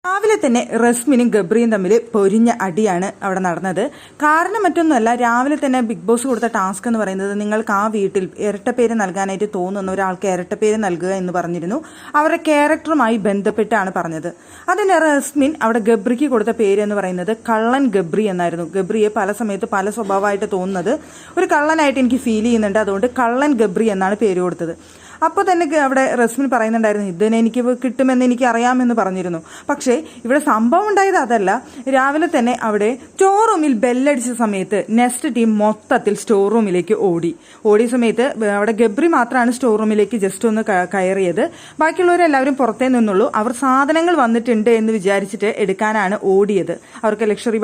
രാവിലെ തന്നെ റസ്മിനും ഗബ്രിയും തമ്മിൽ പൊരിഞ്ഞ അടിയാണ് അവിടെ നടന്നത്. കാരണം മറ്റൊന്നുമല്ല, രാവിലെ തന്നെ ബിഗ് ബോസ് കൊടുത്ത ടാസ്ക് എന്ന് പറയുന്നത് നിങ്ങൾക്ക് ആ വീട്ടിൽ ഇരട്ടപ്പേര് നൽകാനായിട്ട് തോന്നുന്ന ഒരാൾക്ക് ഇരട്ടപ്പേര് നൽകുക എന്ന് പറഞ്ഞിരുന്നു. അവരുടെ ക്യാരക്ടറുമായി ബന്ധപ്പെട്ടാണ് പറഞ്ഞത്. അതിന് റസ്മിൻ അവിടെ ഗബ്രിക്ക് കൊടുത്ത പേര് എന്ന് പറയുന്നത് കള്ളൻ ഗബ്രി എന്നായിരുന്നു. ഗബ്രിയെ പല സമയത്ത് പല സ്വഭാവമായിട്ട് തോന്നുന്നത് ഒരു കള്ളനായിട്ട് എനിക്ക് ഫീൽ ചെയ്യുന്നുണ്ട്, അതുകൊണ്ട് കള്ളൻ ഗബ്രി എന്നാണ് പേര് കൊടുത്തത്. അപ്പോൾ തന്നെ അവിടെ റസ്മിൻ പറയുന്നുണ്ടായിരുന്നു, ഇതിനെ എനിക്ക് കിട്ടുമെന്ന് എനിക്ക് അറിയാമെന്ന് പറഞ്ഞിരുന്നു. പക്ഷേ ഇവിടെ സംഭവം ഉണ്ടായത് അതല്ല. രാവിലെ തന്നെ അവിടെ സ്റ്റോർ റൂമിൽ ബെല്ലടിച്ച സമയത്ത് നെക്സ്റ്റ് ടീം മൊത്തത്തിൽ സ്റ്റോർ റൂമിലേക്ക് ഓടിയ സമയത്ത് അവിടെ ഗബ്രി മാത്രമാണ് സ്റ്റോർ റൂമിലേക്ക് ജസ്റ്റ് ഒന്ന് കയറിയത്. ബാക്കിയുള്ളവരെല്ലാവരും പുറത്തേ നിന്നുള്ളൂ. അവർ സാധനങ്ങൾ വന്നിട്ടുണ്ട് എന്ന് വിചാരിച്ചിട്ട് എടുക്കാനാണ് ഓടിയത്. അവർക്ക് ലക്ഷറി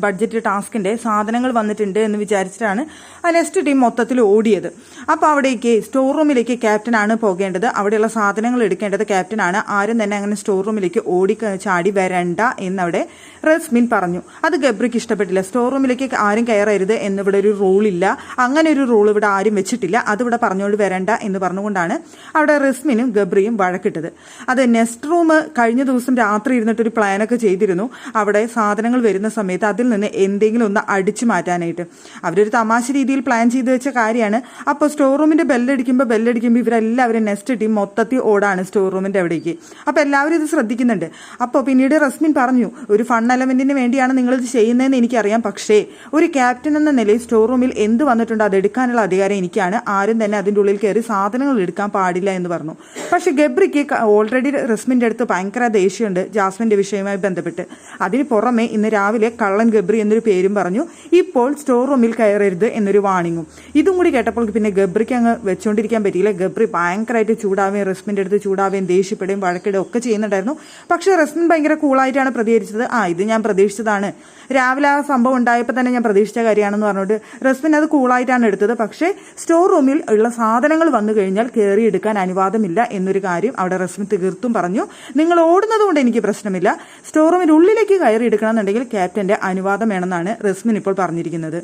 ബഡ്ജറ്റ് ടാസ്കിന്റെ സാധനങ്ങൾ വന്നിട്ടുണ്ട് എന്ന് വിചാരിച്ചിട്ടാണ് ആ നെക്സ്റ്റ് ടീം മൊത്തത്തിൽ ഓടിയത്. അപ്പോൾ അവിടേക്ക് സ്റ്റോർ റൂമിലേക്ക് ക്യാപ്റ്റനാണ് പോകേണ്ടത്. അവിടെയുള്ള സാധനങ്ങൾ എടുക്കേണ്ടത് ക്യാപ്റ്റനാണ്. ആരും തന്നെ അങ്ങനെ സ്റ്റോർ റൂമിലേക്ക് ഓടി ചാടി വരണ്ട എന്നവിടെ റസ്മിൻ പറഞ്ഞു. അത് ഗബ്രിക്ക് ഇഷ്ടപ്പെട്ടില്ല. സ്റ്റോർ റൂമിലേക്ക് ആരും കയറരുത് എന്നിവിടെ ഒരു റൂളില്ല, അങ്ങനെ ഒരു റൂൾ ഇവിടെ ആരും വെച്ചിട്ടില്ല, അതിവിടെ പറഞ്ഞുകൊണ്ട് വരണ്ട എന്ന് പറഞ്ഞുകൊണ്ടാണ് അവിടെ റസ്മിനും ഗബ്രിയും വഴക്കിട്ടത്. അത് നെക്സ്റ്റ് റൂം കഴിഞ്ഞ ദിവസം രാത്രി ഇരുന്നിട്ട് ഒരു പ്ലാനൊക്കെ ചെയ്തിരുന്നു. അവിടെ സാധനങ്ങൾ വരുന്ന സമയത്ത് അതിൽ നിന്ന് എന്തെങ്കിലും ഒന്ന് അടിച്ചു മാറ്റാനായിട്ട് അവരൊരു തമാശ രീതിയിൽ പ്ലാൻ ചെയ്ത് വെച്ച കാര്യമാണ്. അപ്പോൾ സ്റ്റോർ റൂമിന്റെ ബെല്ലടിക്കുമ്പോൾ ഇവരെല്ലാവരും നെക്സ്റ്റ് ടീം മൊത്തത്തിൽ ഓടാണ് സ്റ്റോർ റൂമിന്റെ അവിടേക്ക്. അപ്പോൾ എല്ലാവരും ഇത് ശ്രദ്ധിക്കുന്നുണ്ട്. അപ്പോൾ പിന്നീട് റസ്മിൻ പറഞ്ഞു, ഒരു ഫൺ എലമെന്റിന് വേണ്ടിയാണ് നിങ്ങളിത് ചെയ്യുന്നതെന്ന് എനിക്കറിയാം, പക്ഷേ ഒരു ക്യാപ്റ്റൻ എന്ന നിലയിൽ സ്റ്റോർ റൂമിൽ എന്ത് വന്നിട്ടുണ്ടോ അത് എടുക്കാനുള്ള അധികാരം എനിക്കാണ്. ആരും തന്നെ അതിൻ്റെ ഉള്ളിൽ കയറി സാധനങ്ങൾ എടുക്കാൻ പാടില്ല എന്ന് പറഞ്ഞു. പക്ഷേ ഗബ്രിക്ക് ഓൾറെഡി റസ്മിന്റെ അടുത്ത് ഭയങ്കര ദേഷ്യമുണ്ട് ജാസ്മിന്റെ വിഷയവുമായി ബന്ധപ്പെട്ട്. അതിന് പുറമെ ഇന്ന് രാവിലെ കള്ളൻ ഗബ്രി എന്നൊരു പേരും പറഞ്ഞു. ഇപ്പോൾ സ്റ്റോർ റൂമിൽ കയറരുത് എന്നൊരു വാണിങ്ങും. ഇതും കൂടി കേട്ടപ്പോൾ പിന്നെ ഗബ്രിക്ക് അങ്ങ് വെച്ചുകൊണ്ടിരിക്കാൻ പറ്റിയില്ല. ഗബ്രി ഭയങ്കരമായിട്ട് ചൂടാവുകയും റസ്മിന്റെ അടുത്ത് ചൂടാവുകയും ദേഷ്യപ്പെടുകയും വഴക്കിടുകയും ഒക്കെ ചെയ്യുന്നുണ്ടായിരുന്നു. പക്ഷേ റസ്മിൻ ഭയങ്കര കൂളായിട്ടാണ് പ്രതികരിച്ചത്. ഇത് ഞാൻ പ്രതീക്ഷിച്ചതാണ്, രാവിലെ ആ സംഭവം ഉണ്ടായപ്പോൾ തന്നെ ഞാൻ പ്രതീക്ഷിച്ച കാര്യമാണെന്ന് പറഞ്ഞിട്ട് റസ്മിൻ അത് കൂളായിട്ടാണ് എടുത്തത്. പക്ഷേ സ്റ്റോർ റൂമിൽ ഉള്ള സാധനങ്ങൾ വന്നു കഴിഞ്ഞാൽ കയറിയെടുക്കാൻ അനുവാദമില്ല എന്നൊരു കാര്യം അവിടെ റസ്മിൻ തീർത്തും പറഞ്ഞു. നിങ്ങൾ ഓടുന്നത് കൊണ്ട് എനിക്ക് പ്രശ്നമില്ല, സ്റ്റോർ റൂമിൽ ഉള്ളിലേക്ക് കയറി എടുക്കണമെന്നുണ്ടെങ്കിൽ ക്യാപ്റ്റന്റെ അനുവാദം വേണമെന്നാണ് റസ്മിൻ ഇപ്പോൾ പറഞ്ഞിരിക്കുന്നത്.